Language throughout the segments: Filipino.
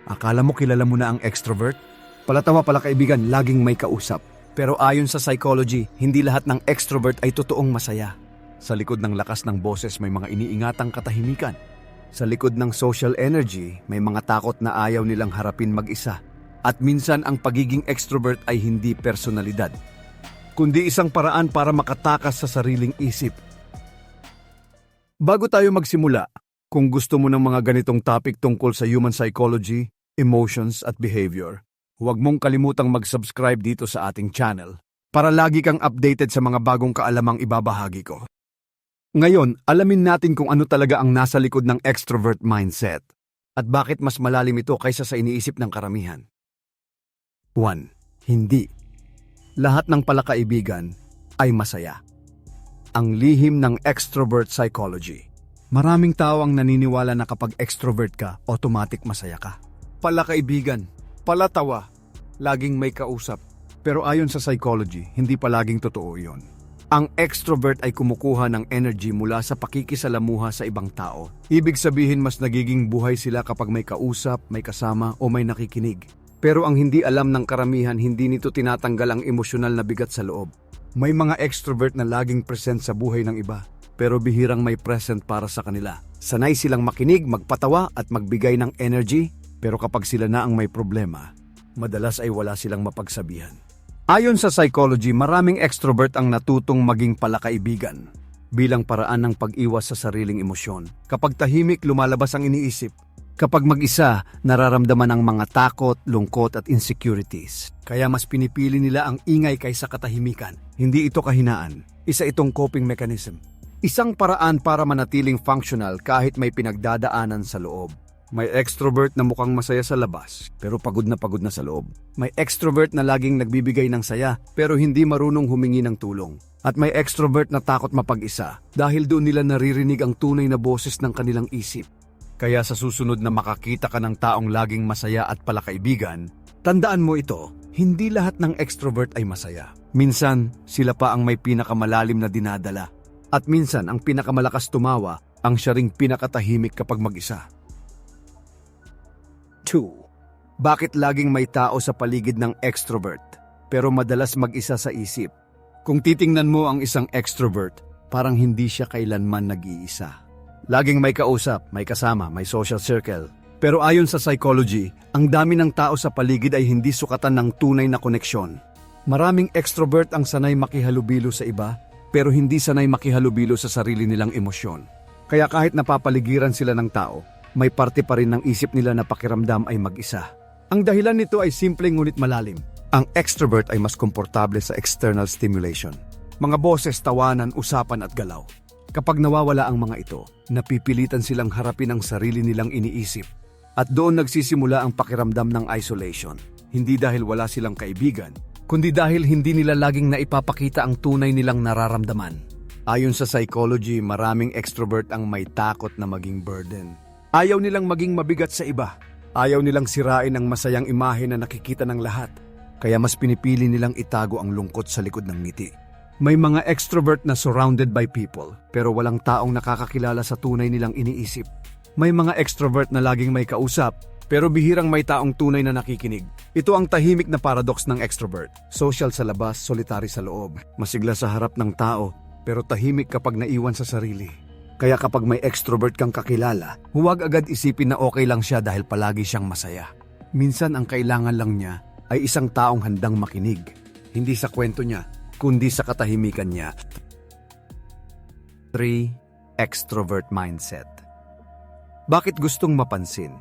Akala mo kilala mo na ang extrovert? Palatawa pala kaibigan, laging may kausap. Pero ayon sa psychology, hindi lahat ng extrovert ay totoong masaya. Sa likod ng lakas ng boses may mga iniingatang katahimikan. Sa likod ng social energy, may mga takot na ayaw nilang harapin mag-isa. At minsan ang pagiging extrovert ay hindi personalidad, kundi isang paraan para makatakas sa sariling isip. Bago tayo magsimula, kung gusto mo ng mga ganitong topic tungkol sa human psychology, emotions at behavior, huwag mong kalimutang mag-subscribe dito sa ating channel para lagi kang updated sa mga bagong kaalamang ibabahagi ko. Ngayon, alamin natin kung ano talaga ang nasa likod ng extrovert mindset at bakit mas malalim ito kaysa sa iniisip ng karamihan. 1. Hindi. Lahat ng palakaibigan ay masaya. Ang lihim ng extrovert psychology. Maraming tao ang naniniwala na kapag extrovert ka, automatic masaya ka. Palakaibigan, palatawa, laging may kausap. Pero ayon sa psychology, hindi palaging totoo yon. Ang extrovert ay kumukuha ng energy mula sa pakikisalamuha sa ibang tao. Ibig sabihin mas nagiging buhay sila kapag may kausap, may kasama o may nakikinig. Pero ang hindi alam ng karamihan, hindi nito tinatanggal ang emosyonal na bigat sa loob. May mga extrovert na laging present sa buhay ng iba, pero bihirang may present para sa kanila. Sanay silang makinig, magpatawa at magbigay ng energy, pero kapag sila na ang may problema, madalas ay wala silang mapagsabihan. Ayon sa psychology, maraming extrovert ang natutong maging palakaibigan bilang paraan ng pag-iwas sa sariling emosyon. Kapag tahimik, lumalabas ang iniisip. Kapag mag-isa, nararamdaman ang mga takot, lungkot at insecurities. Kaya mas pinipili nila ang ingay kaysa katahimikan. Hindi ito kahinaan. Isa itong coping mechanism. Isang paraan para manatiling functional kahit may pinagdadaanan sa loob. May extrovert na mukhang masaya sa labas, pero pagod na sa loob. May extrovert na laging nagbibigay ng saya, pero hindi marunong humingi ng tulong. At may extrovert na takot mapag-isa dahil doon nila naririnig ang tunay na boses ng kanilang isip. Kaya sa susunod na makakita ka ng taong laging masaya at palakaibigan, tandaan mo ito, hindi lahat ng extrovert ay masaya. Minsan, sila pa ang may pinakamalalim na dinadala. At minsan, ang pinakamalakas tumawa, ang siya ring pinakatahimik kapag mag-isa. 2. Bakit laging may tao sa paligid ng extrovert, pero madalas mag-isa sa isip? Kung titingnan mo ang isang extrovert, parang hindi siya kailanman nag-iisa. Laging may kausap, may kasama, may social circle. Pero ayon sa psychology, ang dami ng tao sa paligid ay hindi sukatan ng tunay na koneksyon. Maraming extrovert ang sanay makihalubilo sa iba, pero hindi sanay makihalubilo sa sarili nilang emosyon. Kaya kahit napapaligiran sila ng tao, may parte pa rin ng isip nila na pakiramdam ay mag-isa. Ang dahilan nito ay simple ngunit malalim. Ang extrovert ay mas komportable sa external stimulation. Mga boses, tawanan, usapan at galaw. Kapag nawawala ang mga ito, napipilitan silang harapin ang sarili nilang iniisip. At doon nagsisimula ang pakiramdam ng isolation. Hindi dahil wala silang kaibigan, kundi dahil hindi nila laging naipapakita ang tunay nilang nararamdaman. Ayon sa psychology, maraming extrovert ang may takot na maging burden. Ayaw nilang maging mabigat sa iba. Ayaw nilang sirain ang masayang imahe na nakikita ng lahat. Kaya mas pinipili nilang itago ang lungkot sa likod ng ngiti. May mga extrovert na surrounded by people, pero walang taong nakakakilala sa tunay nilang iniisip. May mga extrovert na laging may kausap, pero bihirang may taong tunay na nakikinig. Ito ang tahimik na paradox ng extrovert. Social sa labas, solitary sa loob. Masigla sa harap ng tao, pero tahimik kapag naiwan sa sarili. Kaya kapag may extrovert kang kakilala, huwag agad isipin na okay lang siya dahil palagi siyang masaya. Minsan ang kailangan lang niya ay isang taong handang makinig. Hindi sa kwento niya, kundi sa katahimikan niya. 3. Extrovert mindset. Bakit gustong mapansin,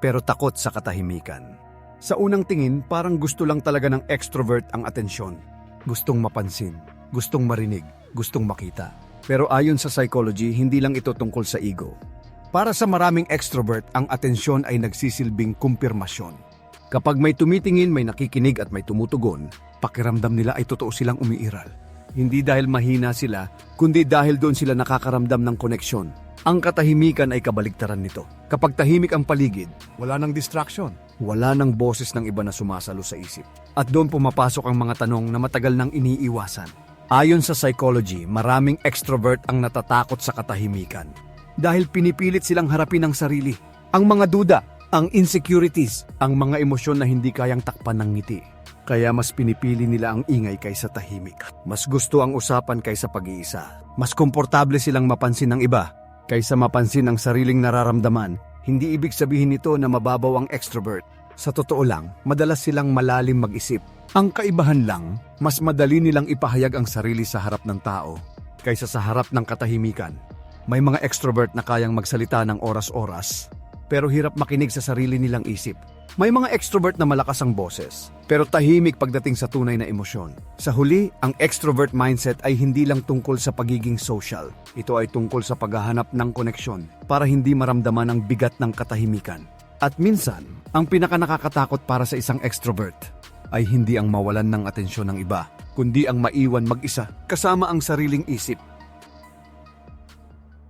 pero takot sa katahimikan? Sa unang tingin, parang gusto lang talaga ng extrovert ang atensyon. Gustong mapansin, gustong marinig, gustong makita. Pero ayon sa psychology, hindi lang ito tungkol sa ego. Para sa maraming extrovert, ang atensyon ay nagsisilbing kumpirmasyon. Kapag may tumitingin, may nakikinig at may tumutugon, pakiramdam nila ay totoo silang umiiral. Hindi dahil mahina sila, kundi dahil doon sila nakakaramdam ng koneksyon. Ang katahimikan ay kabaligtaran nito. Kapag tahimik ang paligid, wala nang distraction. Wala nang boses ng iba na sumasalo sa isip. At doon pumapasok ang mga tanong na matagal nang iniiwasan. Ayon sa psychology, maraming extrovert ang natatakot sa katahimikan. Dahil pinipilit silang harapin ang sarili. Ang mga duda, Ang insecurities, ang mga emosyon na hindi kayang takpan ng ngiti. Kaya mas pinipili nila ang ingay kaysa tahimik. Mas gusto ang usapan kaysa pag-iisa. Mas komportable silang mapansin ng iba kaysa mapansin ang sariling nararamdaman. Hindi ibig sabihin nito na mababaw ang extrovert. Sa totoo lang, madalas silang malalim mag-isip. Ang kaibahan lang, mas madali nilang ipahayag ang sarili sa harap ng tao kaysa sa harap ng katahimikan. May mga extrovert na kayang magsalita ng oras-oras, pero hirap makinig sa sarili nilang isip. May mga extrovert na malakas ang boses, pero tahimik pagdating sa tunay na emosyon. Sa huli, ang extrovert mindset ay hindi lang tungkol sa pagiging social. Ito ay tungkol sa paghahanap ng koneksyon para hindi maramdaman ang bigat ng katahimikan. At minsan, ang pinakanakakatakot para sa isang extrovert ay hindi ang mawalan ng atensyon ng iba, kundi ang maiwan mag-isa kasama ang sariling isip.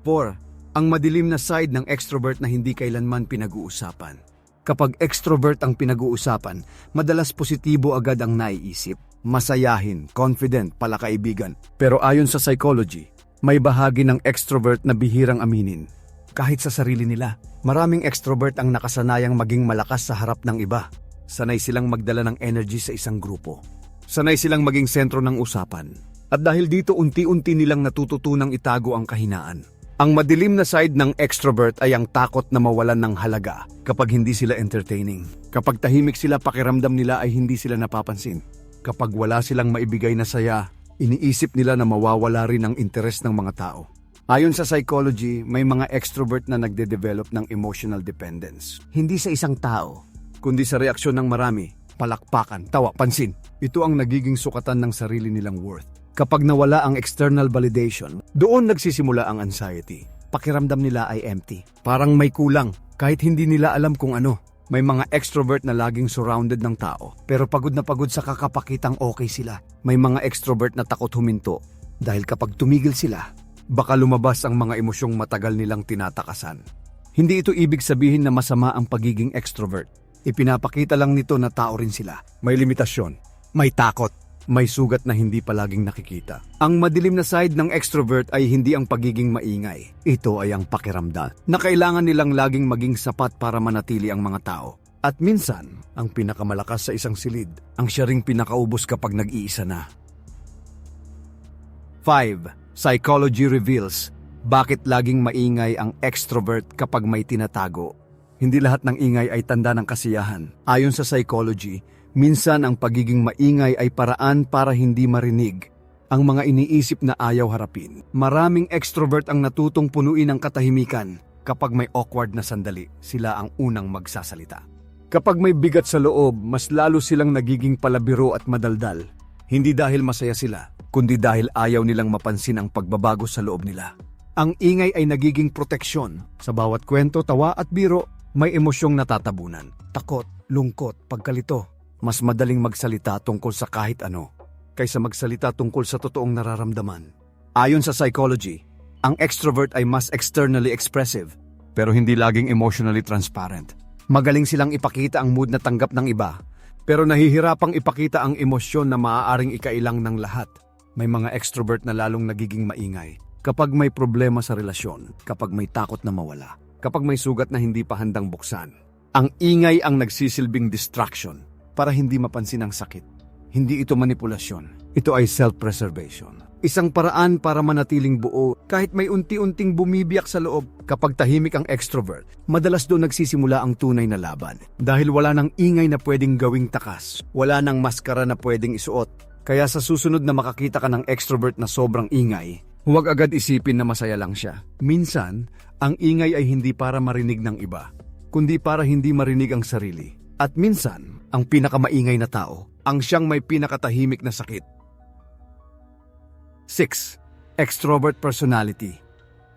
4. Ang madilim na side ng extrovert na hindi kailanman pinag-uusapan. Kapag extrovert ang pinag-uusapan, madalas positibo agad ang naiisip. Masayahin, confident, palakaibigan. Pero ayon sa psychology, may bahagi ng extrovert na bihirang aminin. Kahit sa sarili nila, maraming extrovert ang nakasanayang maging malakas sa harap ng iba. Sanay silang magdala ng energy sa isang grupo. Sanay silang maging sentro ng usapan. At dahil dito unti-unti nilang natututunang itago ang kahinaan. Ang madilim na side ng extrovert ay ang takot na mawalan ng halaga kapag hindi sila entertaining. Kapag tahimik sila, pakiramdam nila ay hindi sila napapansin. Kapag wala silang maibigay na saya, iniisip nila na mawawala rin ang interes ng mga tao. Ayon sa psychology, may mga extrovert na nagde-develop ng emotional dependence. Hindi sa isang tao, kundi sa reaksyon ng marami, palakpakan, tawa, pansin. Ito ang nagiging sukatan ng sarili nilang worth. Kapag nawala ang external validation, doon nagsisimula ang anxiety. Pakiramdam nila ay empty. Parang may kulang, kahit hindi nila alam kung ano. May mga extrovert na laging surrounded ng tao, pero pagod na pagod sa kakapakitang okay sila. May mga extrovert na takot huminto, dahil kapag tumigil sila, baka lumabas ang mga emosyong matagal nilang tinatakasan. Hindi ito ibig sabihin na masama ang pagiging extrovert. Ipinapakita lang nito na tao rin sila. May limitasyon, may takot, may sugat na hindi palaging nakikita. Ang madilim na side ng extrovert ay hindi ang pagiging maingay. Ito ay ang pakiramdam na kailangan nilang laging maging sapat para manatili ang mga tao. At minsan, ang pinakamalakas sa isang silid, ang siya ring pinakaubos kapag nag-iisa na. 5. Psychology reveals bakit laging maingay ang extrovert kapag may tinatago. Hindi lahat ng ingay ay tanda ng kasiyahan. Ayon sa psychology, minsan ang pagiging maingay ay paraan para hindi marinig ang mga iniisip na ayaw harapin. Maraming extrovert ang natutong punuin ng katahimikan. Kapag may awkward na sandali, sila ang unang magsasalita. Kapag may bigat sa loob, mas lalo silang nagiging palabiro at madaldal. Hindi dahil masaya sila, kundi dahil ayaw nilang mapansin ang pagbabago sa loob nila. Ang ingay ay nagiging proteksyon. Sa bawat kwento, tawa at biro, may emosyong natatabunan. Takot, lungkot, pagkalito. Mas madaling magsalita tungkol sa kahit ano kaysa magsalita tungkol sa totoong nararamdaman. Ayon sa psychology, ang extrovert ay mas externally expressive pero hindi laging emotionally transparent. Magaling silang ipakita ang mood na tanggap ng iba pero nahihirapang ipakita ang emosyon na maaaring ikailang ng lahat. May mga extrovert na lalong nagiging maingay kapag may problema sa relasyon, kapag may takot na mawala, kapag may sugat na hindi pa handang buksan. Ang ingay ang nagsisilbing distraction para hindi mapansin ang sakit. Hindi ito manipulasyon. Ito ay self-preservation. Isang paraan para manatiling buo kahit may unti-unting bumibiyak sa loob. Kapag tahimik ang extrovert, madalas doon nagsisimula ang tunay na laban. Dahil wala nang ingay na pwedeng gawing takas. Wala nang maskara na pwedeng isuot. Kaya sa susunod na makakita ka ng extrovert na sobrang ingay, huwag agad isipin na masaya lang siya. Minsan, ang ingay ay hindi para marinig ng iba, kundi para hindi marinig ang sarili. At minsan, ang pinakamaingay na tao, ang siyang may pinakatahimik na sakit. 6. Extrovert personality.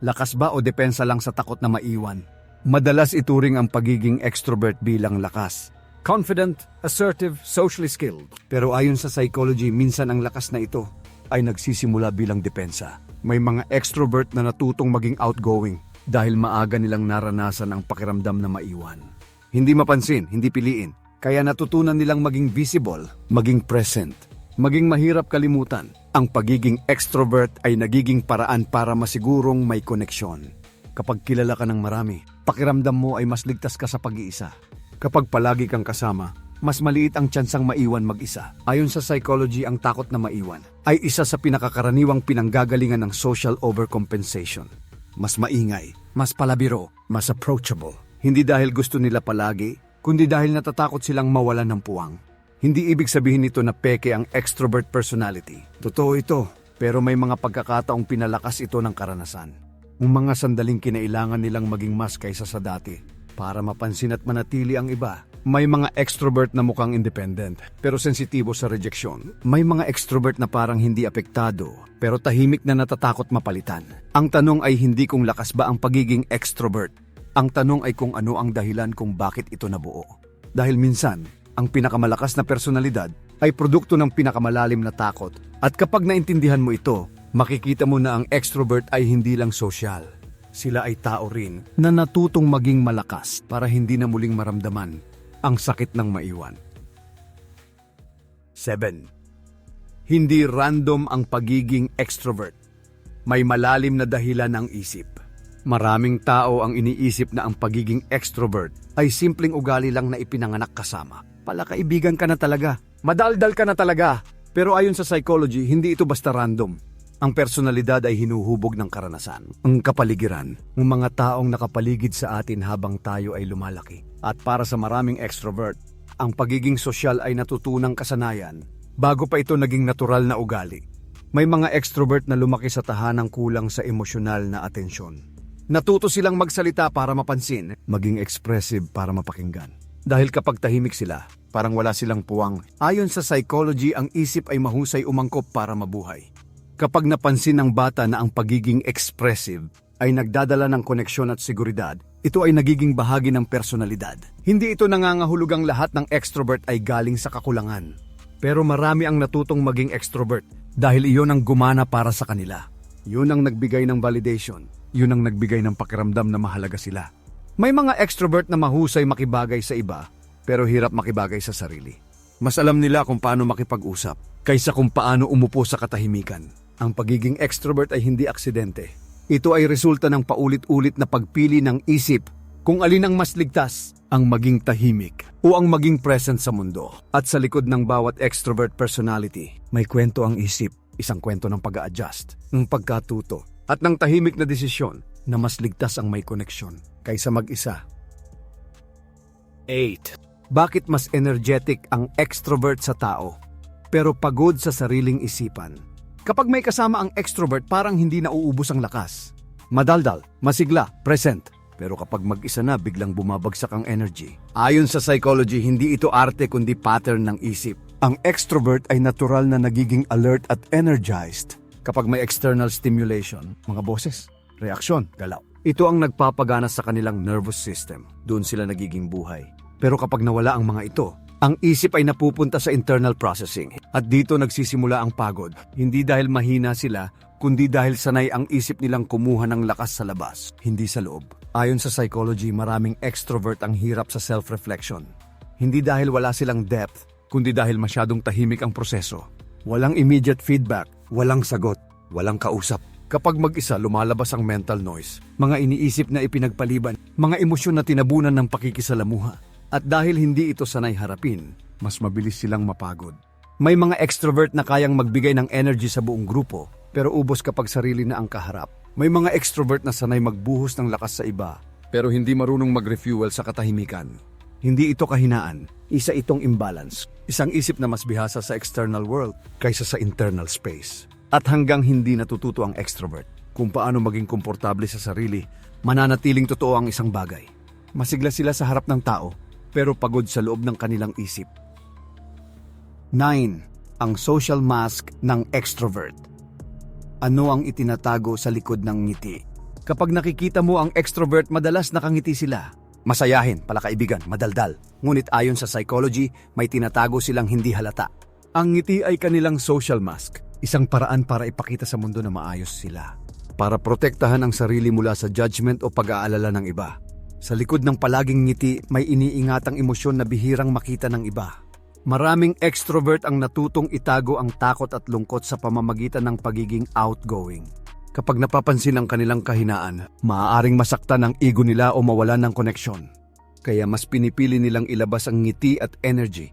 Lakas ba o depensa lang sa takot na maiwan? Madalas ituring ang pagiging extrovert bilang lakas. Confident, assertive, socially skilled. Pero ayon sa psychology, minsan ang lakas na ito ay nagsisimula bilang depensa. May mga extrovert na natutong maging outgoing dahil maaga nilang naranasan ang pakiramdam na maiwan. Hindi mapansin, hindi piliin. Kaya natutunan nilang maging visible, maging present, maging mahirap kalimutan. Ang pagiging extrovert ay nagiging paraan para masigurong may koneksyon. Kapag kilala ka ng marami, pakiramdam mo ay mas ligtas ka sa pag-iisa. Kapag palagi kang kasama, mas maliit ang tsansang maiwan mag-isa. Ayon sa psychology, ang takot na maiwan ay isa sa pinakakaraniwang pinanggagalingan ng social overcompensation. Mas maingay, mas palabiro, mas approachable. Hindi dahil gusto nila palagi, kundi dahil natatakot silang mawalan ng puwang. Hindi ibig sabihin nito na peke ang extrovert personality. Totoo ito, pero may mga pagkakataong pinalakas ito ng karanasan. Ang mga sandaling kinailangan nilang maging mas kaysa sa dati para mapansin at manatili ang iba. May mga extrovert na mukhang independent pero sensitibo sa rejeksyon. May mga extrovert na parang hindi apektado pero tahimik na natatakot mapalitan. Ang tanong ay hindi kung lakas ba ang pagiging extrovert. Ang tanong ay kung ano ang dahilan kung bakit ito nabuo. Dahil minsan, ang pinakamalakas na personalidad ay produkto ng pinakamalalim na takot. At kapag naintindihan mo ito, makikita mo na ang extrovert ay hindi lang sosyal. Sila ay tao rin na natutong maging malakas para hindi na muling maramdaman ang sakit ng maiwan. 7. Hindi random ang pagiging extrovert. May malalim na dahilan ang isip. Maraming tao ang iniisip na ang pagiging extrovert ay simpleng ugali lang na ipinanganak kasama. Palakaibigan ka na talaga. Madaldal ka na talaga. Pero ayon sa psychology, hindi ito basta random. Ang personalidad ay hinuhubog ng karanasan, ang kapaligiran, ang mga taong nakapaligid sa atin habang tayo ay lumalaki. At para sa maraming extrovert, ang pagiging sosyal ay natutunang kasanayan bago pa ito naging natural na ugali. May mga extrovert na lumaki sa tahanang kulang sa emosyonal na atensyon. Natuto silang magsalita para mapansin, maging expressive para mapakinggan. Dahil kapag tahimik sila, parang wala silang puwang. Ayon sa psychology, ang isip ay mahusay umangkop para mabuhay. Kapag napansin ng bata na ang pagiging expressive ay nagdadala ng koneksyon at seguridad, ito ay nagiging bahagi ng personalidad. Hindi ito nangangahulugang lahat ng extrovert ay galing sa kakulangan. Pero marami ang natutong maging extrovert dahil iyon ang gumana para sa kanila. Yun ang nagbigay ng validation. Yun ang nagbigay ng pakiramdam na mahalaga sila. May mga extrovert na mahusay makibagay sa iba, pero hirap makibagay sa sarili. Mas alam nila kung paano makipag-usap, kaysa kung paano umupo sa katahimikan. Ang pagiging extrovert ay hindi aksidente. Ito ay resulta ng paulit-ulit na pagpili ng isip kung alin ang mas ligtas, ang maging tahimik o ang maging present sa mundo. At sa likod ng bawat extrovert personality, may kwento ang isip, isang kwento ng pag-a-adjust, ng pagkatuto, at ng tahimik na desisyon na mas ligtas ang may koneksyon kaysa mag-isa. 8. Bakit mas energetic ang extrovert sa tao, pero pagod sa sariling isipan? Kapag may kasama ang extrovert, parang hindi nauubos ang lakas. Madaldal, masigla, present. Pero kapag mag-isa na, biglang bumabagsak ang energy. Ayon sa psychology, hindi ito arte kundi pattern ng isip. Ang extrovert ay natural na nagiging alert at energized kapag may external stimulation, mga boses, reaksyon, galaw. Ito ang nagpapagana sa kanilang nervous system. Doon sila nagiging buhay. Pero kapag nawala ang mga ito, ang isip ay napupunta sa internal processing. At dito nagsisimula ang pagod. Hindi dahil mahina sila, kundi dahil sanay ang isip nilang kumuha ng lakas sa labas, hindi sa loob. Ayon sa psychology, maraming extrovert ang hirap sa self-reflection. Hindi dahil wala silang depth, kundi dahil masyadong tahimik ang proseso. Walang immediate feedback, walang sagot, walang kausap. Kapag mag-isa, lumalabas ang mental noise, mga iniisip na ipinagpaliban, mga emosyon na tinabunan ng pakikisalamuha. At dahil hindi ito sanay harapin, mas mabilis silang mapagod. May mga extrovert na kayang magbigay ng energy sa buong grupo, pero ubos kapag sarili na ang kaharap. May mga extrovert na sanay magbuhos ng lakas sa iba, pero hindi marunong mag-refuel sa katahimikan. Hindi ito kahinaan, isa itong imbalance. Isang isip na mas bihasa sa external world kaysa sa internal space. At hanggang hindi natututo ang extrovert kung paano maging komportable sa sarili, mananatiling totoo ang isang bagay. Masigla sila sa harap ng tao, pero pagod sa loob ng kanilang isip. 9. Ang social mask ng extrovert. Ano ang itinatago sa likod ng ngiti? Kapag nakikita mo ang extrovert, madalas nakangiti sila. Masayahin, palakaibigan, madaldal. Ngunit ayon sa psychology, may tinatago silang hindi halata. Ang ngiti ay kanilang social mask, isang paraan para ipakita sa mundo na maayos sila. Para protektahan ang sarili mula sa judgment o pag-aalala ng iba. Sa likod ng palaging ngiti, may iniingatang emosyon na bihirang makita ng iba. Maraming extrovert ang natutong itago ang takot at lungkot sa pamamagitan ng pagiging outgoing. Kapag napapansin ang kanilang kahinaan, maaaring masaktan ang ego nila o mawalan ng koneksyon. Kaya mas pinipili nilang ilabas ang ngiti at energy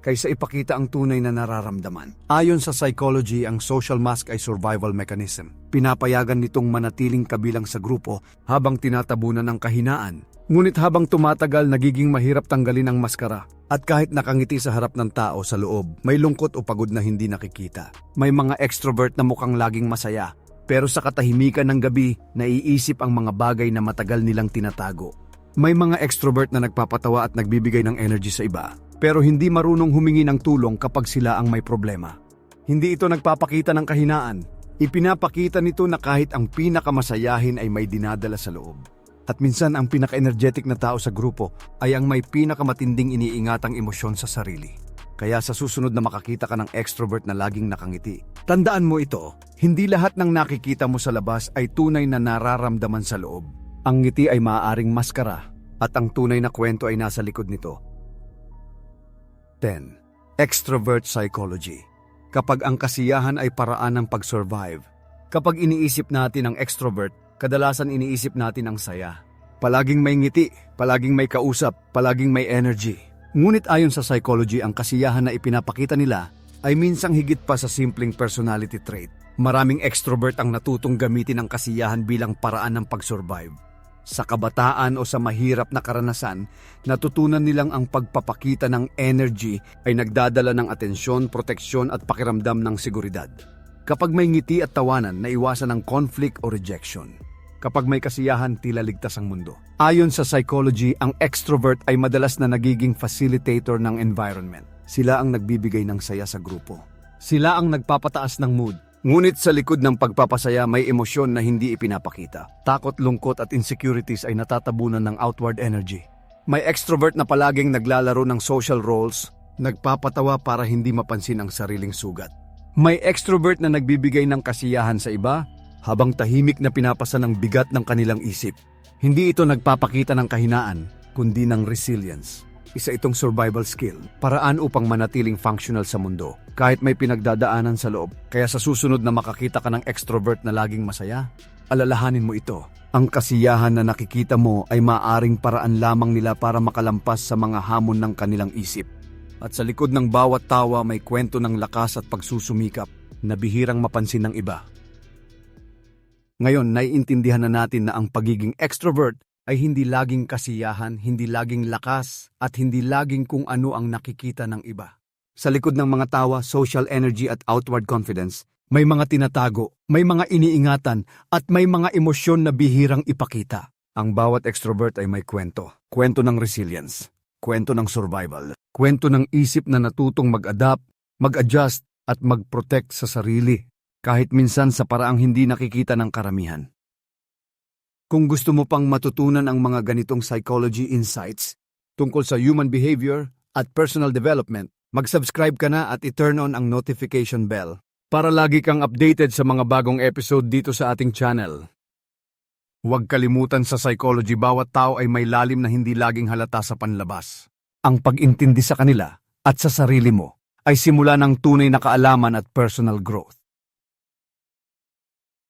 kaysa ipakita ang tunay na nararamdaman. Ayon sa psychology, ang social mask ay survival mechanism. Pinapayagan nitong manatiling kabilang sa grupo habang tinatabunan ang kahinaan. Ngunit habang tumatagal, nagiging mahirap tanggalin ang maskara. At kahit nakangiti sa harap ng tao, sa loob, may lungkot o pagod na hindi nakikita. May mga extrovert na mukhang laging masaya, pero sa katahimikan ng gabi, naiisip ang mga bagay na matagal nilang tinatago. May mga extrovert na nagpapatawa at nagbibigay ng energy sa iba, pero hindi marunong humingi ng tulong kapag sila ang may problema. Hindi ito nagpapakita ng kahinaan. Ipinapakita nito na kahit ang pinakamasayahin ay may dinadala sa loob. At minsan ang pinaka-energetic na tao sa grupo ay ang may pinakamatinding iniingatang emosyon sa sarili. Kaya sa susunod na makakita ka ng extrovert na laging nakangiti, tandaan mo ito, hindi lahat ng nakikita mo sa labas ay tunay na nararamdaman sa loob. Ang ngiti ay maaaring maskara at ang tunay na kwento ay nasa likod nito. 10. Extrovert psychology. Kapag ang kasiyahan ay paraan ng pag-survive, kapag iniisip natin ang extrovert, kadalasan iniisip natin ang saya. Palaging may ngiti, palaging may kausap, palaging may energy. Ngunit ayon sa psychology, ang kasiyahan na ipinapakita nila ay minsang higit pa sa simpleng personality trait. Maraming extrovert ang natutong gamitin ang kasiyahan bilang paraan ng pag-survive. Sa kabataan o sa mahirap na karanasan, natutunan nilang ang pagpapakita ng energy ay nagdadala ng atensyon, proteksyon at pakiramdam ng seguridad. Kapag may ngiti at tawanan, naiwasan ang conflict o rejection. Kapag may kasiyahan, tila ligtas ang mundo. Ayon sa psychology, ang extrovert ay madalas na nagiging facilitator ng environment. Sila ang nagbibigay ng saya sa grupo. Sila ang nagpapataas ng mood. Ngunit sa likod ng pagpapasaya may emosyon na hindi ipinapakita. Takot, lungkot at insecurities ay natatabunan ng outward energy. May extrovert na palaging naglalaro ng social roles, nagpapatawa para hindi mapansin ang sariling sugat. May extrovert na nagbibigay ng kasiyahan sa iba, habang tahimik na pinapasa ng bigat ng kanilang isip. Hindi ito nagpapakita ng kahinaan, kundi ng resilience. Isa itong survival skill, paraan upang manatiling functional sa mundo, kahit may pinagdadaanan sa loob. Kaya sa susunod na makakita ka ng extrovert na laging masaya, alalahanin mo ito. Ang kasiyahan na nakikita mo ay maaring paraan lamang nila para makalampas sa mga hamon ng kanilang isip. At sa likod ng bawat tawa may kwento ng lakas at pagsusumikap na bihirang mapansin ng iba. Ngayon, naiintindihan na natin na ang pagiging extrovert ay hindi laging kasiyahan, hindi laging lakas, at hindi laging kung ano ang nakikita ng iba. Sa likod ng mga tawa, social energy at outward confidence, may mga tinatago, may mga iniingatan, at may mga emosyon na bihirang ipakita. Ang bawat extrovert ay may kwento. Kwento ng resilience, kwento ng survival, kwento ng isip na natutong mag-adapt, mag-adjust, at mag-protect sa sarili, kahit minsan sa paraang hindi nakikita ng karamihan. Kung gusto mo pang matutunan ang mga ganitong psychology insights tungkol sa human behavior at personal development, mag-subscribe ka na at i-turn on ang notification bell para lagi kang updated sa mga bagong episode dito sa ating channel. Huwag kalimutan, sa psychology, bawat tao ay may lalim na hindi laging halata sa panlabas. Ang pag-intindi sa kanila at sa sarili mo ay simula ng tunay na kaalaman at personal growth.